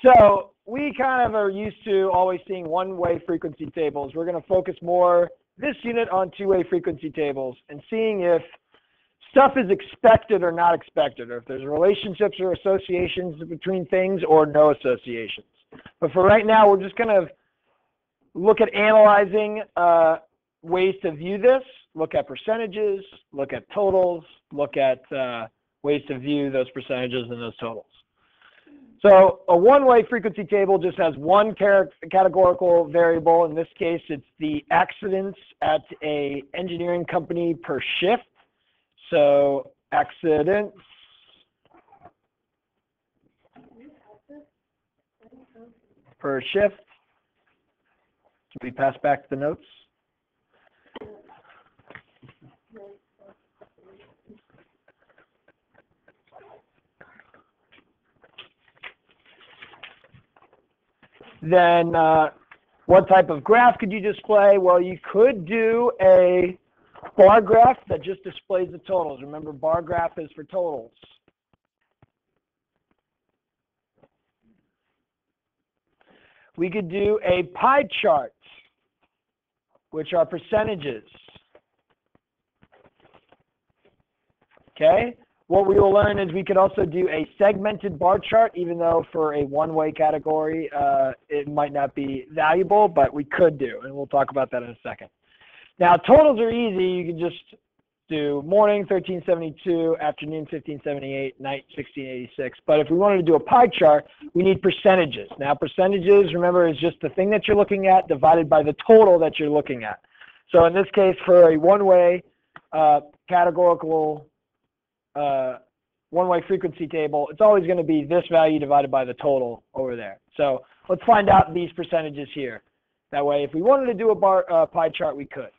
So we kind of are used to always seeing one-way frequency tables. We're going to focus more this unit on two-way frequency tables and seeing if stuff is expected or not expected, or if there's relationships or associations between things or no associations. But for right now, we're just going to look at analyzing ways to view this, look at percentages, look at totals, look at ways to view those percentages and those totals. So a one-way frequency table just has one categorical variable. In this case, it's the accidents at a engineering company per shift. So accidents per shift. Can we pass back the notes? Then what type of graph could you display? Well, you could do a bar graph that just displays the totals. Remember, bar graph is for totals. We could do a pie chart, which are percentages. Okay? What we will learn is we could also do a segmented bar chart, even though for a one-way category, it might not be valuable, but we could do, and we'll talk about that in a second. Now, totals are easy. You can just do morning, 1372, afternoon, 1578, night, 1686. But if we wanted to do a pie chart, we need percentages. Now, percentages, remember, is just the thing that you're looking at divided by the total that you're looking at. So in this case, for a one-way categorical one-way frequency table, it's always going to be this value divided by the total over there. So let's find out these percentages here. That way, if we wanted to do a pie chart, we could.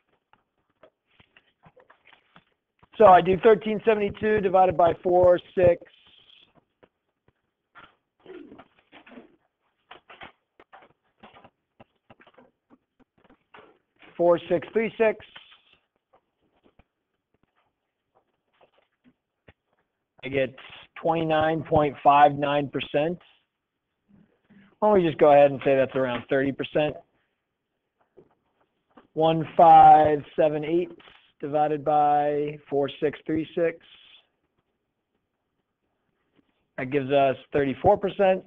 So I do 1372 divided by 4, 6. Four, 6, 3, 6. I get 29.59%. Why don't we just go ahead and say that's around 30%? 1578 divided by 4636. That gives us 34%.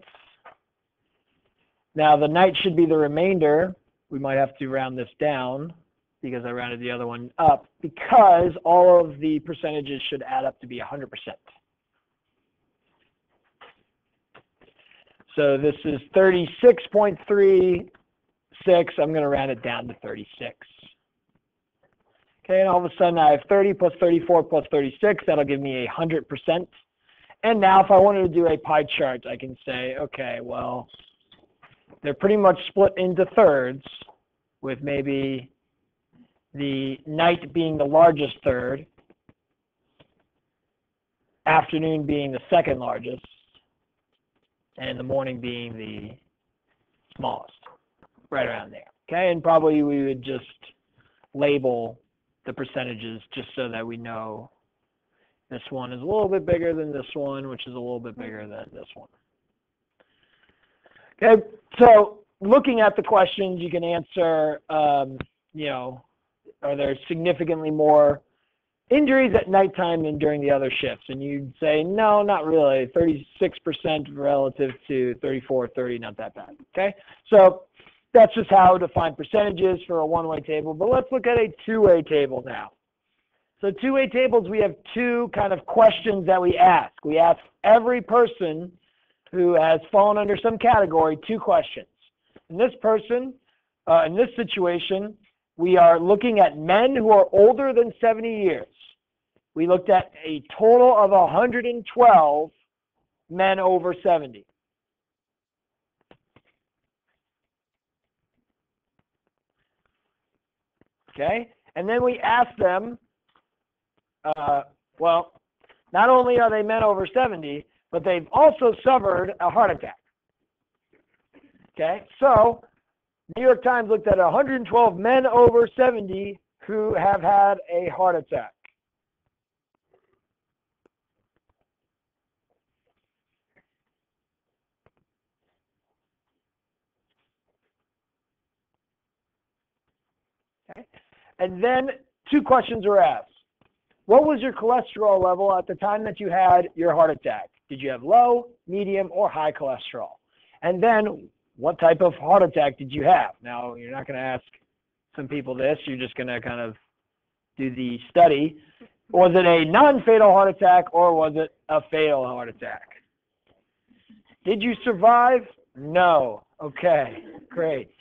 Now the night should be the remainder. We might have to round this down because I rounded the other one up, because all of the percentages should add up to be 100%. So this is 36.36. I'm going to round it down to 36. Okay, and all of a sudden I have 30 plus 34 plus 36. That'll give me 100%. And now if I wanted to do a pie chart, I can say, okay, well, they're pretty much split into thirds, with maybe the night being the largest third, afternoon being the second largest, and the morning being the smallest, right around there. Okay, and probably we would just label the percentages just so that we know this one is a little bit bigger than this one, which is a little bit bigger than this one. Okay, so looking at the questions, you can answer, you know, are there significantly more injuries at nighttime than during the other shifts? And you'd say, no, not really. 36% relative to 34, 30, not that bad. Okay, so that's just how to find percentages for a one-way table. But let's look at a two-way table now. So two-way tables, we have two kind of questions that we ask. We ask every person who has fallen under some category 2 questions. In this person, in this situation, we are looking at men who are older than 70 years. We looked at a total of 112 men over 70. Okay, and then we asked them, well, not only are they men over 70, but they've also suffered a heart attack. Okay, so New York Times looked at 112 men over 70 who have had a heart attack. Okay? And then 2 questions were asked. What was your cholesterol level at the time that you had your heart attack? Did you have low, medium, or high cholesterol? And then what type of heart attack did you have? Now, you're not going to ask some people this. You're just going to kind of do the study. Was it a non-fatal heart attack or was it a fatal heart attack? Did you survive? No. Okay, great.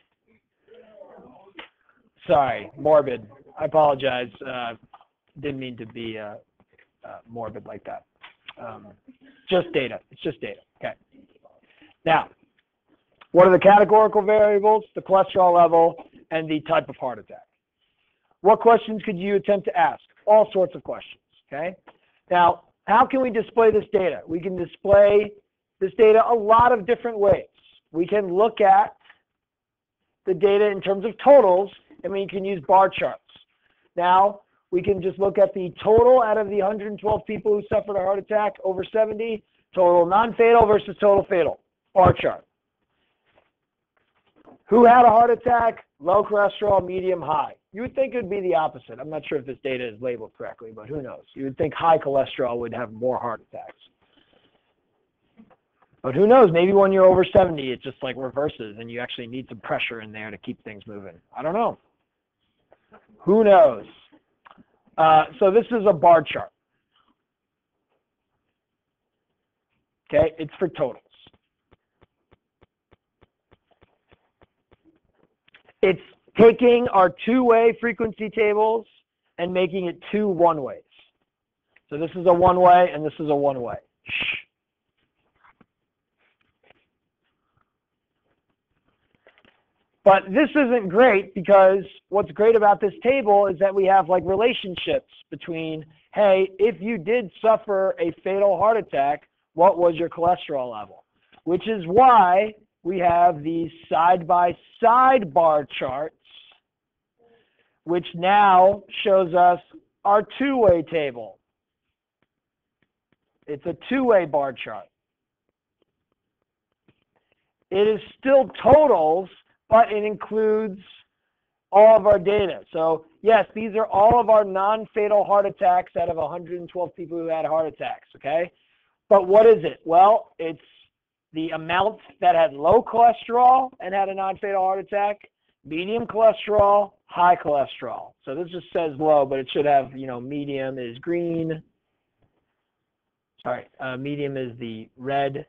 Sorry, morbid. I apologize. Didn't mean to be morbid like that. Just data. It's just data. Okay. Now, what are the categorical variables? The cholesterol level and the type of heart attack. What questions could you attempt to ask? All sorts of questions. Okay. Now, how can we display this data? We can display this data a lot of different ways. We can look at the data in terms of totals, and we can use bar charts. Now, we can just look at the total out of the 112 people who suffered a heart attack over 70, total non-fatal versus total fatal, bar chart. Who had a heart attack? Low cholesterol, medium, high. You would think it would be the opposite. I'm not sure if this data is labeled correctly, but who knows? You would think high cholesterol would have more heart attacks. But who knows? Maybe when you're over 70, it just like reverses and you actually need some pressure in there to keep things moving. I don't know. Who knows? So this is a bar chart. Okay, it's for totals. It's taking our 2-way frequency tables and making it 2 one-ways. So this is a one-way and this is a one-way. But this isn't great because what's great about this table is that we have like relationships between, hey, if you did suffer a fatal heart attack, what was your cholesterol level? Which is why we have these side-by-side bar charts, which now shows us our 2-way table. It's a 2-way bar chart. It is still totals, but it includes all of our data. So yes, these are all of our non-fatal heart attacks out of 112 people who had heart attacks, okay? But what is it? Well, it's the amount that had low cholesterol and had a non-fatal heart attack, medium cholesterol, high cholesterol. So this just says low, but it should have, medium is green. Sorry, medium is the red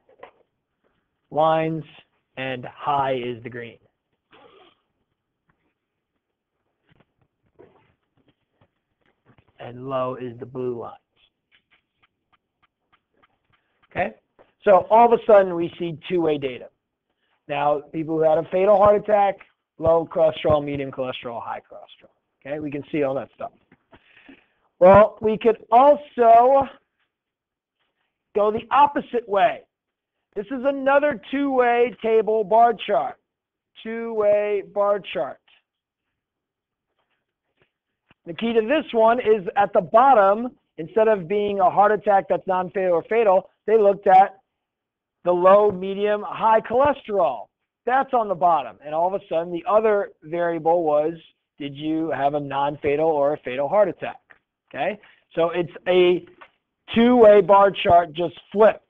lines, and high is the green. And low is the blue lines. Okay? So all of a sudden we see 2-way data. Now, people who had a fatal heart attack, low cholesterol, medium cholesterol, high cholesterol. Okay? We can see all that stuff. Well, we could also go the opposite way. This is another 2-way table bar chart. 2-way bar chart. The key to this one is at the bottom, instead of being a heart attack that's non-fatal or fatal, they looked at the low, medium, high cholesterol. That's on the bottom. And all of a sudden, the other variable was, did you have a non-fatal or a fatal heart attack? Okay? So it's a 2-way bar chart just flipped.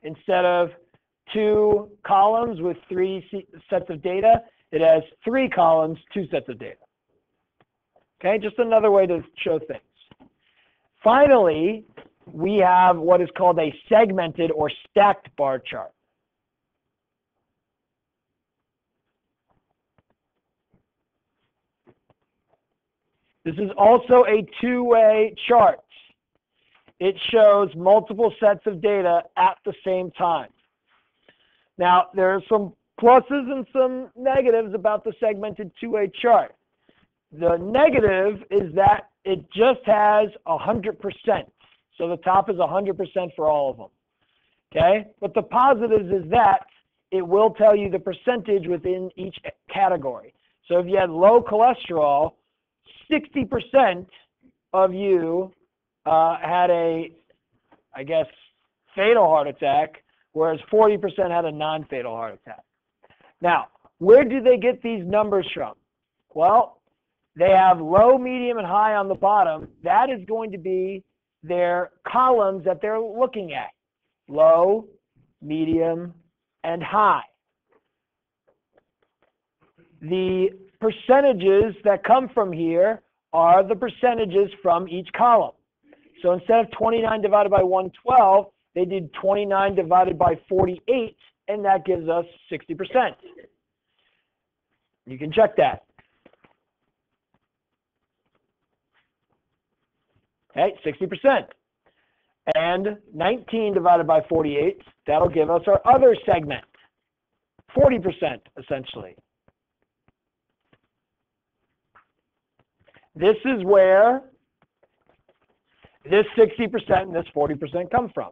Instead of 2 columns with 3 sets of data, it has 3 columns, 2 sets of data. Okay, just another way to show things. Finally, we have what is called a segmented or stacked bar chart. This is also a 2-way chart. It shows multiple sets of data at the same time. Now, there are some pluses and some negatives about the segmented 2-way chart. The negative is that it just has 100%. So the top is 100% for all of them. Okay? But the positives is that it will tell you the percentage within each category. So if you had low cholesterol, 60% of you had a, fatal heart attack, whereas 40% had a non-fatal heart attack. Now, where do they get these numbers from? Well, they have low, medium, and high on the bottom. That is going to be their columns that they're looking at. Low, medium, and high. The percentages that come from here are the percentages from each column. So instead of 29 divided by 112, they did 29 divided by 48, and that gives us 60%. You can check that. Okay, 60%. And 19 divided by 48, that'll give us our other segment, 40% essentially. This is where this 60% and this 40% come from.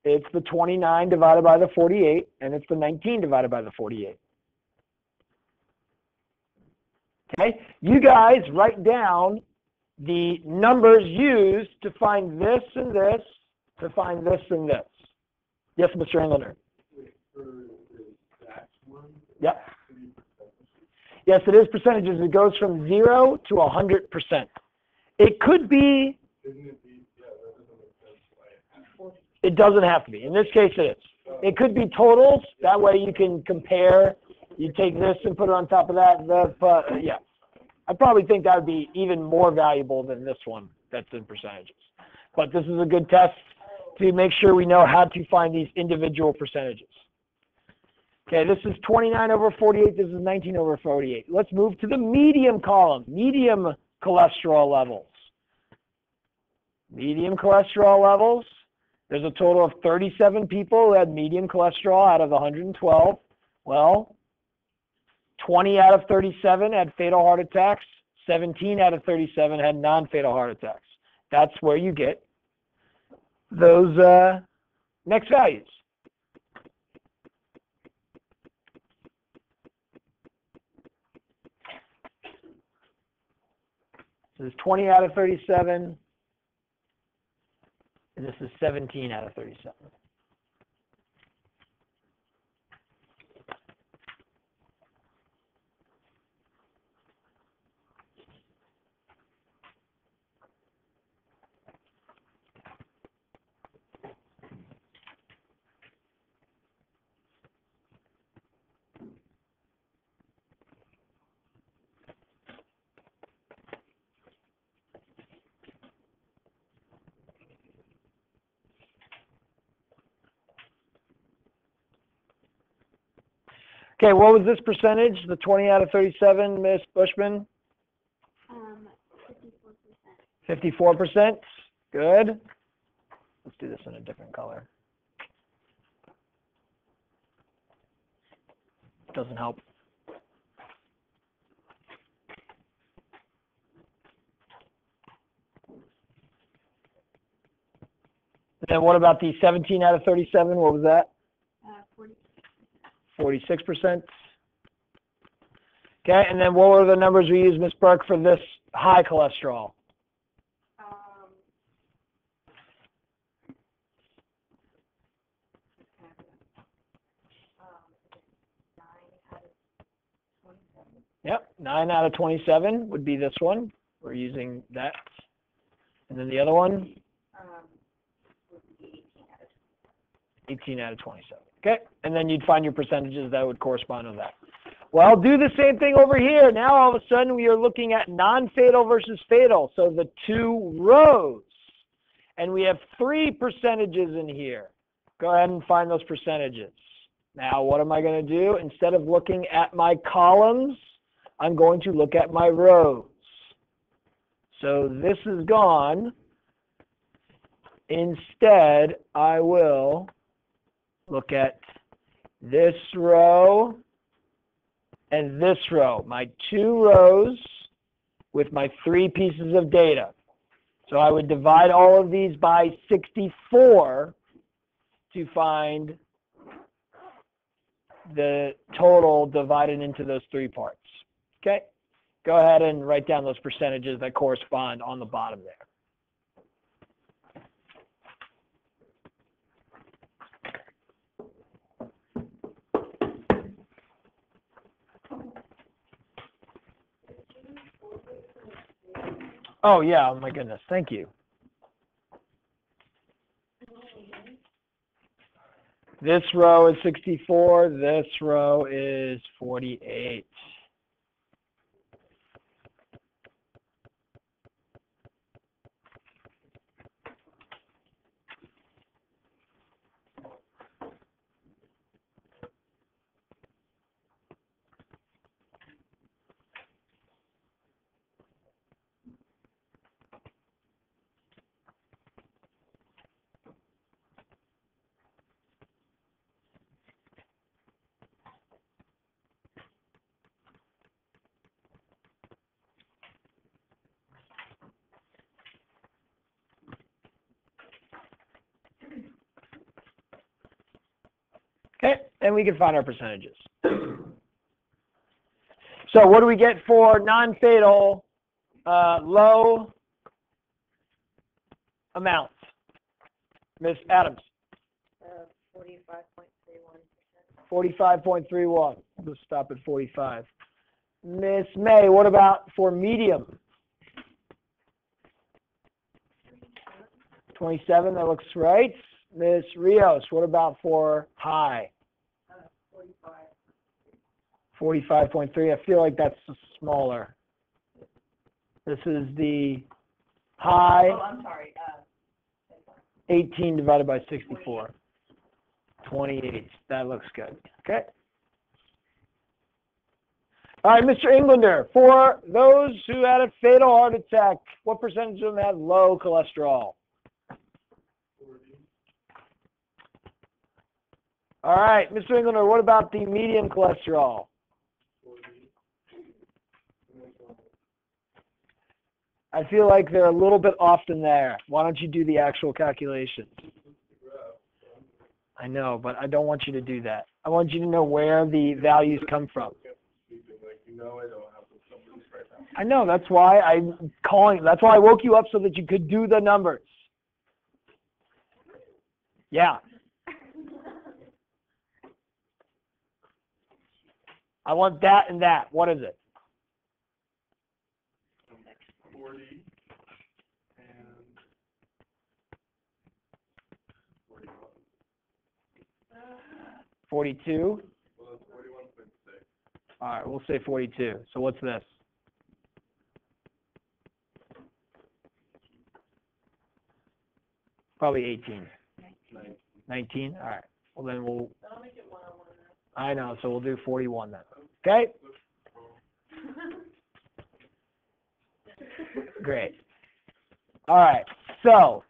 It's the 29 divided by the 48, and it's the 19 divided by the 48. Okay, you guys write down the numbers used to find this and this, to find this and this. Yes, Mr. Englander. Yep. Yes, it is percentages. It goes from 0 to 100%. It could be. It doesn't have to be. In this case, it is. It could be totals. That way you can compare. You take this and put it on top of that. Yeah. I probably think that would be even more valuable than this one that's in percentages. But this is a good test to make sure we know how to find these individual percentages. Okay, this is 29 over 48. This is 19 over 48. Let's move to the medium column, medium cholesterol levels. Medium cholesterol levels. There's a total of 37 people who had medium cholesterol out of the 112. Well, 20 out of 37 had fatal heart attacks. 17 out of 37 had non-fatal heart attacks. That's where you get those next values. So this is 20 out of 37, and this is 17 out of 37. Okay, what was this percentage, the 20 out of 37, Ms. Bushman? 54%. 54%? Good. Let's do this in a different color. Doesn't help. And then what about the 17 out of 37? What was that? 46%. Okay, and then what were the numbers we used, Ms. Burke, for this high cholesterol? Yep, 9 out of 27 would be this one. We're using that. And then the other one? 18 out of 27. Okay, and then you'd find your percentages that would correspond to that. Well, do the same thing over here. Now all of a sudden we are looking at non-fatal versus fatal. So the two rows. And we have 3 percentages in here. Go ahead and find those percentages. Now what am I going to do? Instead of looking at my columns, I'm going to look at my rows. So this is gone. Instead, I will look at this row and this row, my 2 rows with my 3 pieces of data. So I would divide all of these by 64 to find the total divided into those 3 parts. Okay, go ahead and write down those percentages that correspond on the bottom there. Oh, yeah, oh my goodness, thank you. This row is 64, this row is 48. Okay, and we can find our percentages. So what do we get for non-fatal low amounts? Miss Adams? 45.31%. 45.31. We'll stop at 45. Miss May, what about for medium? 27, that looks right. Miss Rios, what about for high? 45. 45.3. I feel like that's smaller. This is the high. Oh, I'm sorry. 18 divided by 64. 28. That looks good. Okay. All right, Mr. Englander, for those who had a fatal heart attack, what percentage of them had low cholesterol? 40. All right, Mr. Englander, what about the medium cholesterol? 40. I feel like they're a little bit off in there. Why don't you do the actual calculations? I know, but I don't want you to do that. I want you to know where the values come from. Like, you know, I don't have the numbers right now. I know, that's why that's why I woke you up so that you could do the numbers. Yeah. I want that and that. What is it? 40 and 41. 42? Well, that's 41.6. All right, we'll say 42. So what's this? Probably 18. 19? All right. Well, then we'll... That'll make it 101. I know, so we'll do 41 then. Okay? Great. All right, so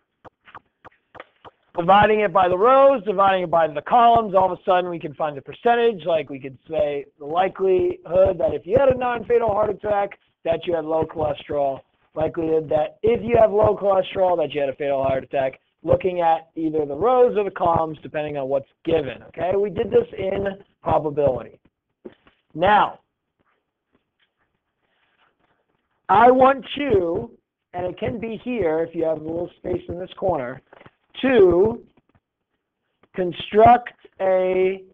dividing it by the rows, dividing it by the columns, all of a sudden we can find the percentage. Like we could say the likelihood that if you had a non-fatal heart attack, that you had low cholesterol. Likelihood that if you have low cholesterol, that you had a fatal heart attack. Looking at either the rows or the columns, depending on what's given. Okay, we did this in probability. Now, I want you, and it can be here if you have a little space in this corner, to construct a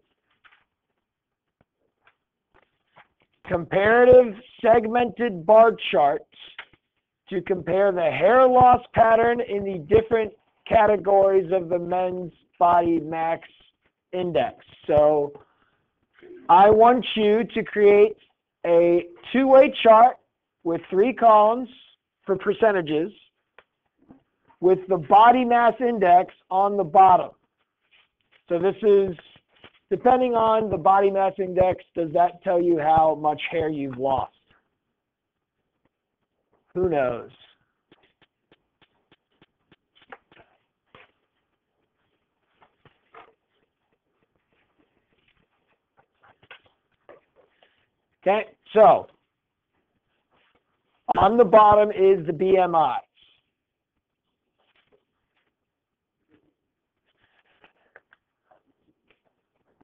comparative segmented bar chart to compare the hair loss pattern in the different categories of the men's body mass index. So I want you to create a two-way chart with 3 columns for percentages with the body mass index on the bottom. So this is, depending on the body mass index, does that tell you how much hair you've lost? Who knows? Okay, so on the bottom is the BMI.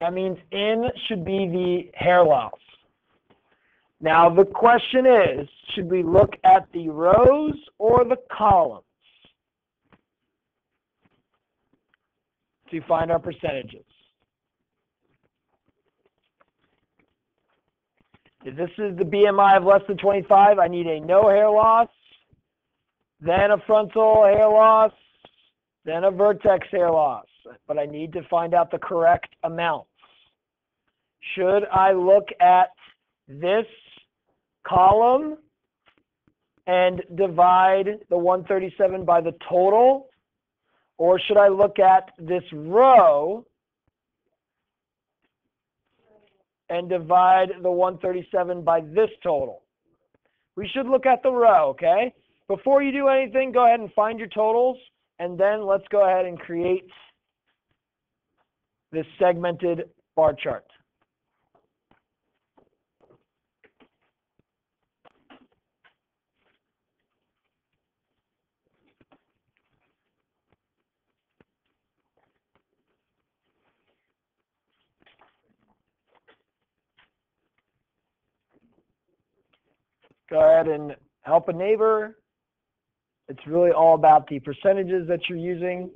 That means in should be the hair loss. Now the question is, should we look at the rows or the columns to find our percentages? If this is the BMI of less than 25, I need a no hair loss. then a frontal hair loss, then a vertex hair loss. But I need to find out the correct amounts. Should I look at this column and divide the 137 by the total? Or should I look at this row and divide the 137 by this total? We should look at the row, okay? Before you do anything, go ahead and find your totals, and then let's go ahead and create this segmented bar chart. Go ahead and help a neighbor. It's really all about the percentages that you're using.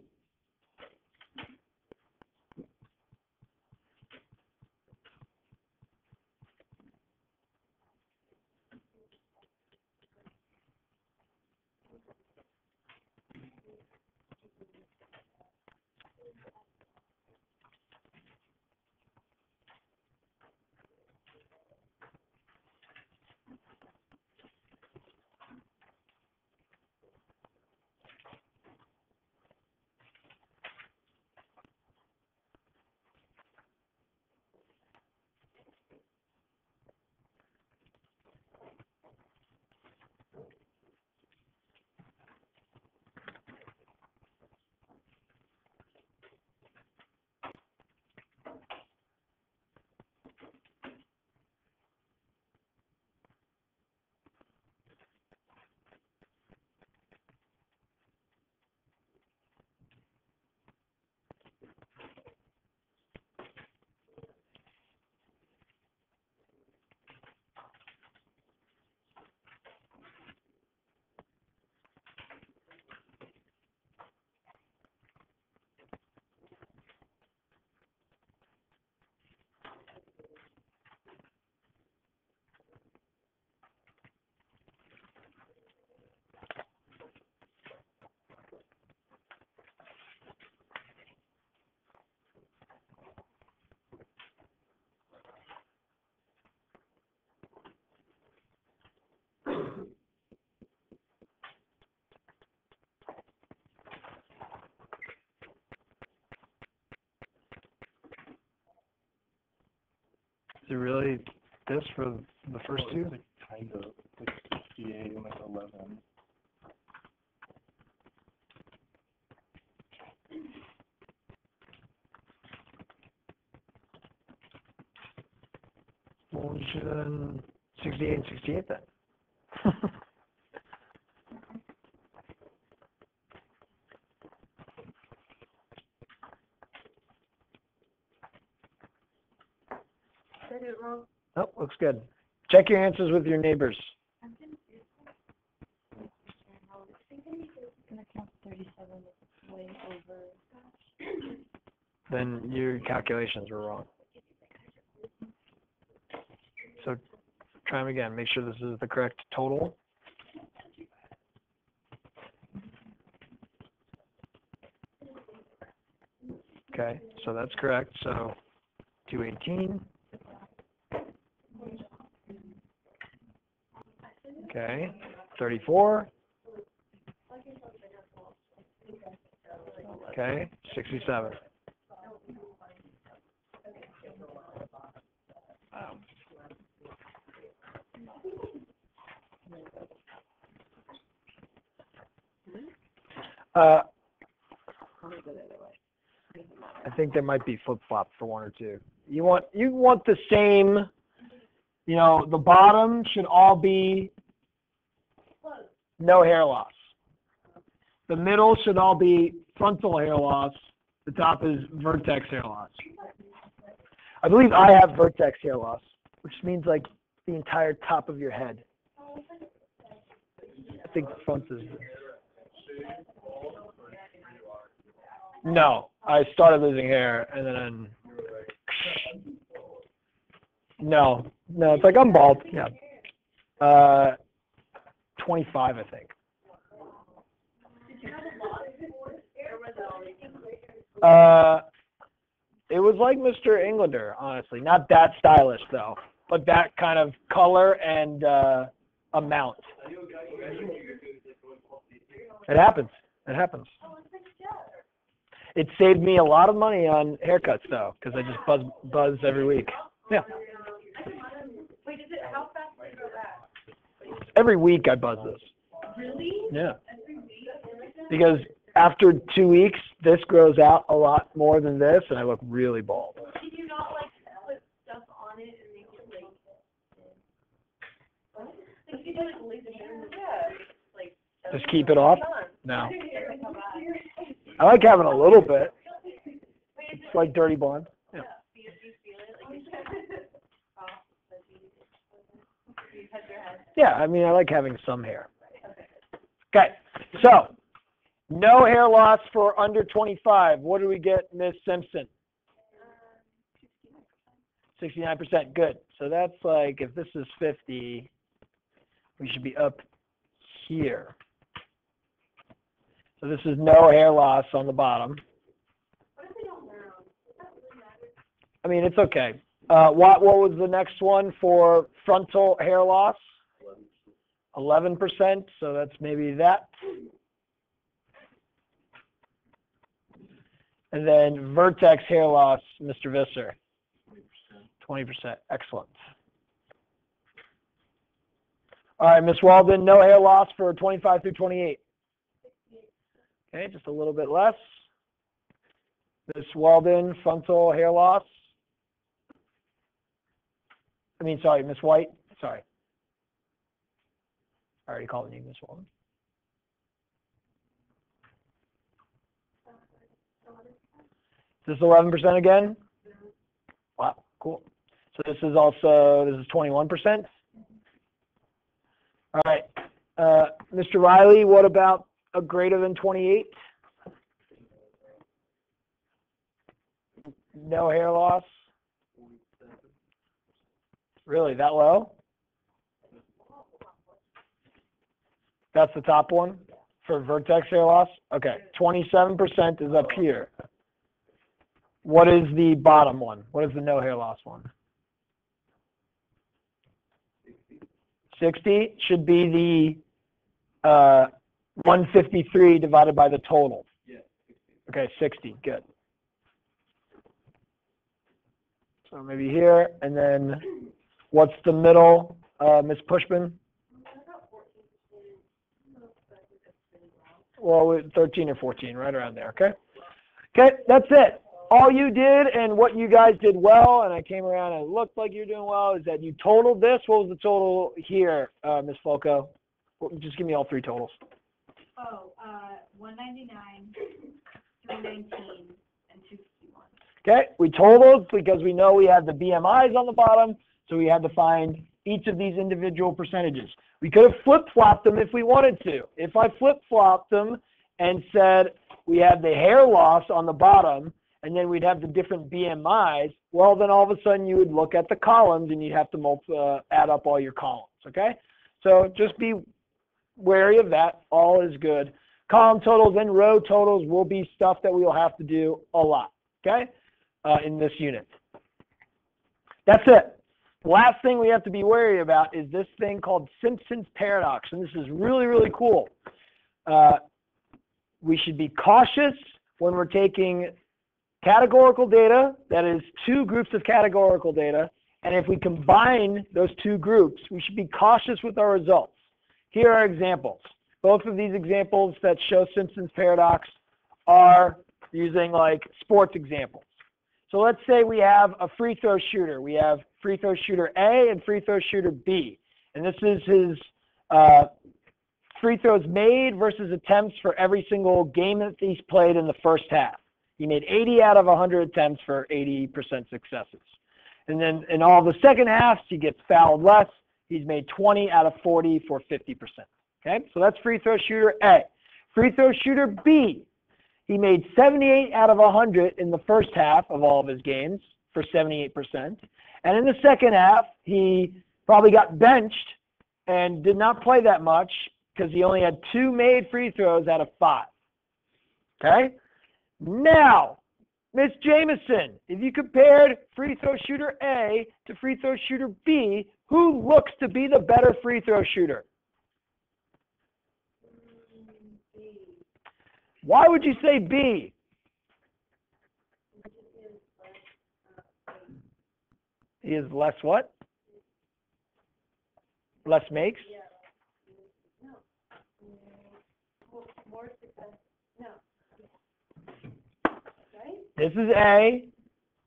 Is it really this for the first two? It's like kind of like 68 and like 11. Well, we should have done 68 and 68 then. Did I do it wrong? Oh, looks good. Check your answers with your neighbors. I'm gonna do it. I was thinking it's gonna count 37 if it's way over. Then your calculations were wrong. So try them again. Make sure this is the correct total. Okay, so that's correct. So 218. Okay, 34. Okay, 67. I think there might be flip-flop for one or two. You want the same, you know, the bottom should all be no hair loss. The middle should all be frontal hair loss. The top is vertex hair loss. I believe I have vertex hair loss, which means like the entire top of your head. I think front is. No, I started losing hair and then. No, it's like I'm bald. Yeah. 25, I think. It was like Mr. Englander, honestly. Not that stylish, though, but that kind of color and amount. It happens. It happens. It saved me a lot of money on haircuts, though, because I just buzz every week. Yeah. Wait, how fast do you go back? Every week I buzz this. Really? Yeah. Every week? Because after 2 weeks, this grows out a lot more than this, and I look really bald. Can you not, like, put stuff on it and make it, like, what? Like, you do, like, laser hair? Yeah. Like, Just keep it off? No. I like having a little bit. It's like dirty blonde. Yeah. Do you feel it? Like, Yeah, I mean, I like having some hair. Okay, so no hair loss for under 25. What do we get, Miss Simpson? 69%. Good. So that's like, if this is 50, we should be up here. So this is no hair loss on the bottom. I mean, it's okay. What was the next one for frontal hair loss? 11%, so that's maybe that. And then vertex hair loss, Mr. Visser. 20%. Excellent. All right, Ms. Walden, no hair loss for 25 through 28. Okay, just a little bit less. Ms. Walden, frontal hair loss. I mean, sorry, Ms. White. Sorry. I already called you Ms. Walden. Is this 11% again? Wow, cool. So this is 21%. All right. Mr. Riley, what about a greater than 28? No hair loss? Really, that low? That's the top one for vertex hair loss? Okay, 27% is up here. What is the bottom one? What is the no hair loss one? 60 should be the 153 divided by the total. Okay, 60, good. So maybe here, and then what's the middle, Ms. Pushman? Well, 13 or 14, right around there, okay? Okay, that's it. All you did and what you guys did well, and I came around and it looked like you're doing well, is that you totaled this. What was the total here, Ms. Folco? Just give me all three totals. 199, 319, and 251. Okay, we totaled because we know we had the BMIs on the bottom, so we had to find each of these individual percentages. We could have flip-flopped them if we wanted to. If I flip-flopped them and said we had the hair loss on the bottom, and then we'd have the different BMIs, well, then all of a sudden you would look at the columns and you'd have to add up all your columns, okay? So just be wary of that. All is good. Column totals and row totals will be stuff that we will have to do a lot, okay, in this unit. That's it. The last thing we have to be wary about is this thing called Simpsons Paradox, and this is really, really cool. We should be cautious when we're taking categorical data, that is two groups of categorical data, and if we combine those two groups, we should be cautious with our results. Here are examples. Both of these examples that show Simpsons Paradox are using like sports examples. So let's say we have a free throw shooter. We have free throw shooter A and free throw shooter B. And this is his free throws made versus attempts for every single game that he's played in the first half. He made 80 out of 100 attempts for 80% successes. And then in all the second halves, he gets fouled less. He's made 20 out of 40 for 50%. Okay, so that's free throw shooter A. Free throw shooter B. He made 78 out of 100 in the first half of all of his games for 78%. And in the second half, he probably got benched and did not play that much because he only had 2 made free throws out of 5. Okay? Now, Miss Jameson, if you compared free throw shooter A to free throw shooter B, who looks to be the better free throw shooter? B. Why would you say B? He is less what? Less makes? Yeah. No. More success. No. Right? This is A.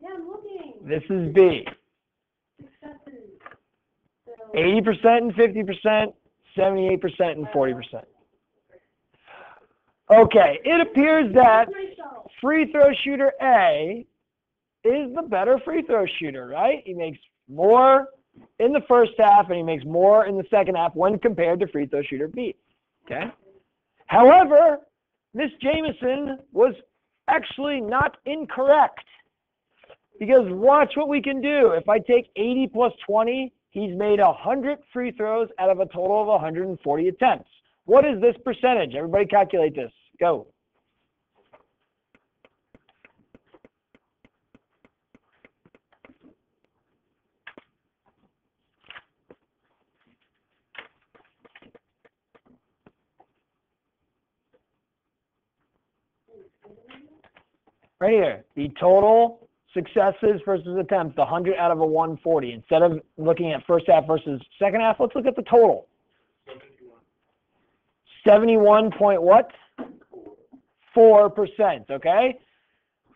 Yeah, I'm looking. This is B. Successes. So 80% and 50%, 78% and 40%. Okay, it appears that myself. free throw shooter A is the better free throw shooter, right? He makes more in the first half and he makes more in the second half when compared to free throw shooter B. Okay? However, Miss Jameson was actually not incorrect. Because watch what we can do. If I take 80 plus 20, he's made 100 free throws out of a total of 140 attempts. What is this percentage? Everybody calculate this. Go. Right here, the total successes versus attempts, the 100 out of a 140. Instead of looking at first half versus second half, let's look at the total. 71 point what? 4%, okay?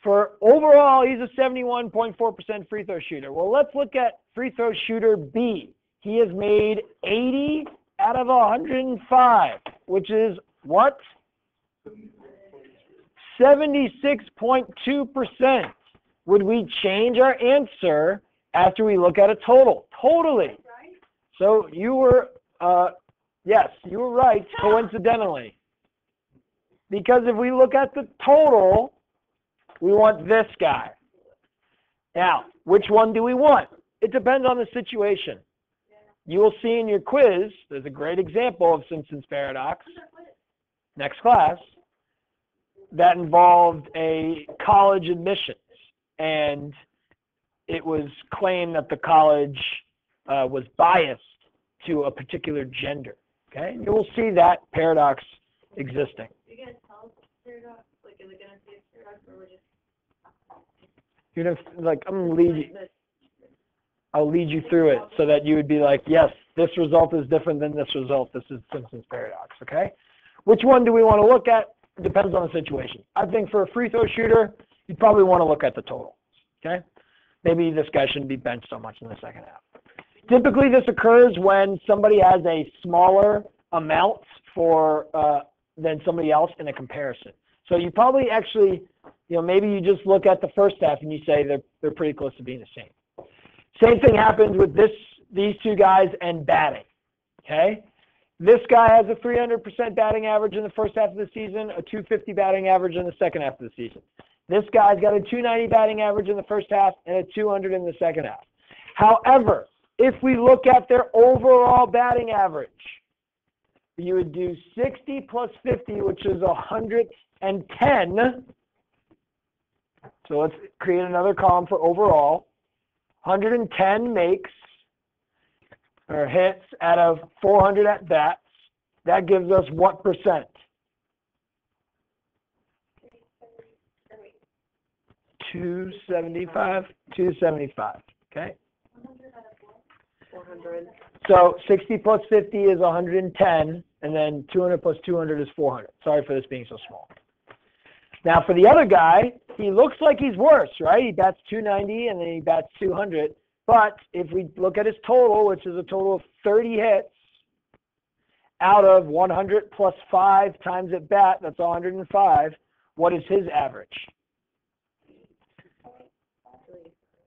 For overall, he's a 71.4% free throw shooter. Well, let's look at free throw shooter B. He has made 80 out of 105, which is what? 76.2%. Would we change our answer after we look at a total? Totally. So you were, yes, you were right, coincidentally. Because if we look at the total, we want this guy. Now, which one do we want? It depends on the situation. You will see in your quiz, there's a great example of Simpsons Paradox, next class, that involved a college admissions. And it was claimed that the college was biased to a particular gender. Okay? You will see that paradox existing. You guys tell us paradox? Like, is it going to be a paradox or we're just... You're gonna, like, I'm gonna lead you. I'll lead you through it so that you would be like, yes, this result is different than this result. This is Simpsons Paradox, okay? Which one do we want to look at? It depends on the situation. I think for a free throw shooter, you probably want to look at the total, okay? Maybe this guy shouldn't be benched so much in the second half. Typically, this occurs when somebody has a smaller amount for than somebody else in a comparison. So you probably actually, maybe you just look at the first half and you say they're pretty close to being the same. Same thing happens with these two guys and batting, okay? This guy has a 300% batting average in the first half of the season, a 250 batting average in the second half of the season. This guy's got a 290 batting average in the first half and a 200 in the second half. However, if we look at their overall batting average, you would do 60 plus 50, which is 110. So let's create another column for overall. 110 makes or hits out of 400 at bats. That gives us what percent? 275. 275. Okay. 400. So 60 plus 50 is 110, and then 200 plus 200 is 400. Sorry for this being so small. Now for the other guy, he looks like he's worse, right? He bats 290 and then he bats 200. But if we look at his total, which is a total of 30 hits out of 100 plus 5 times at bat, that's 105. What is his average?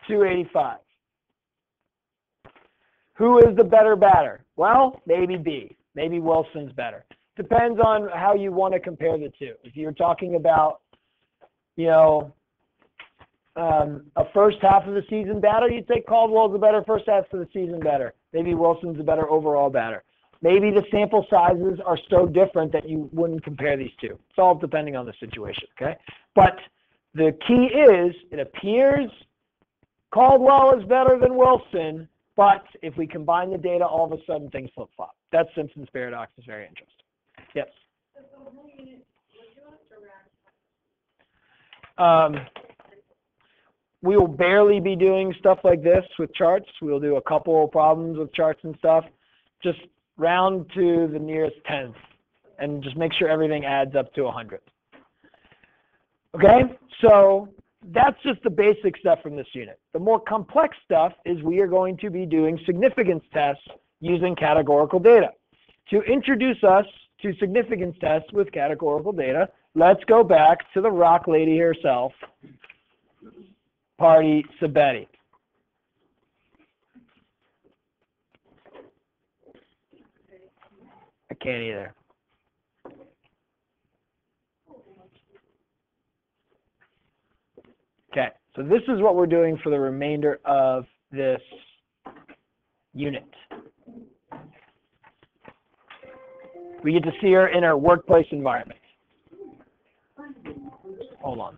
285. Who is the better batter? Well, maybe B. Maybe Wilson's better. Depends on how you want to compare the two. If you're talking about, a first half of the season batter, you'd say Caldwell's the better first half of the season batter. Maybe Wilson's the better overall batter. Maybe the sample sizes are so different that you wouldn't compare these two. It's all depending on the situation, okay? But The key is, it appears Caldwell is better than Wilson, but if we combine the data, all of a sudden things flip-flop. That's Simpsons Paradox. Is very interesting. Yes? We will barely be doing stuff like this with charts. We'll do a couple of problems with charts and stuff. Just round to the nearest tenth and just make sure everything adds up to 100. Okay, so that's just the basic stuff from this unit. The more complex stuff is we are going to be doing significance tests using categorical data. To introduce us to significance tests with categorical data, let's go back to the rock lady herself, Party Sabetti. I can't either. Okay, so this is what we're doing for the remainder of this unit. We get to see her in her workplace environment. Hold on.